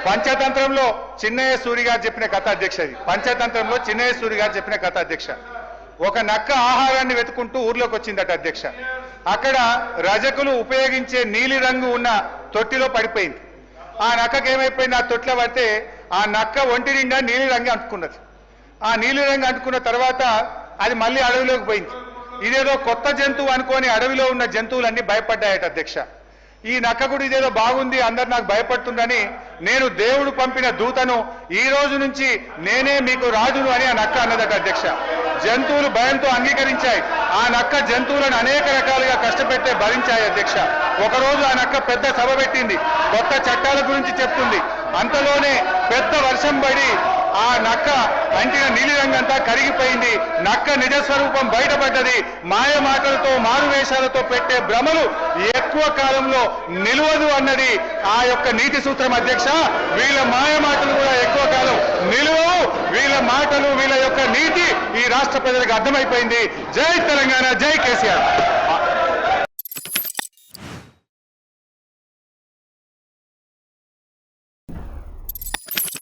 పంచతంత్రంలో చిన్నయ్య సూరి గారు చెప్పిన కథ అధ్యక్ష. ఇది పంచతంత్రంలో చిన్నయ్య సూరి గారు చెప్పిన కథ అధ్యక్ష. ఒక నక్క ఆహారాన్ని వెతుకుంటూ ఊర్లోకి వచ్చిందట అధ్యక్ష. అక్కడ రజకులు ఉపయోగించే నీలి రంగు ఉన్న తొట్టిలో పడిపోయింది. ఆ నక్కకి ఏమైపోయింది, ఆ తొట్టిలో పడితే ఆ నక్క ఒంటి నిండా నీలి రంగు అంటుకున్నది. ఆ నీలి రంగు అంటుకున్న తర్వాత అది మళ్ళీ అడవిలోకి పోయింది. ఇదేదో కొత్త జంతువు అనుకొని అడవిలో ఉన్న జంతువులన్నీ భయపడ్డాయట అధ్యక్ష. ఈ నక్క కూడా ఇదేదో బాగుంది, అందరు నాకు భయపడుతుందని నేను దేవుడు పంపిన దూతను, ఈ రోజు నుంచి నేనే మీకు రాజును అని ఆ నక్క అన్నదట అధ్యక్ష. జంతువులు భయంతో అంగీకరించాయి. ఆ నక్క జంతువులను అనేక రకాలుగా కష్టపెట్టే భరించాయి అధ్యక్ష. ఒకరోజు ఆ నక్క పెద్ద సభ పెట్టింది, కొత్త చట్టాల గురించి చెప్తుంది. అంతలోనే పెద్ద వర్షం పడి ఆ నక్క అంటిన నీలిరంగంతా కరిగిపోయింది. నక్క నిజస్వరూపం బయటపడ్డది. మాయ మాటలతో మారువేషాలతో పెట్టే భ్రమలు ఎక్కువ కాలంలో నిలవదు అన్నది ఆ యొక్క నీతి సూత్రం అధ్యక్ష. వీళ్ళ మాయ మాటలు కూడా ఎక్కువ కాలం నిలవవు. వీళ్ళ మాటలు, వీళ్ళ యొక్క నీతి ఈ రాష్ట్ర ప్రజలకు అర్థమైపోయింది. జై తెలంగాణ, జై కేసీఆర్.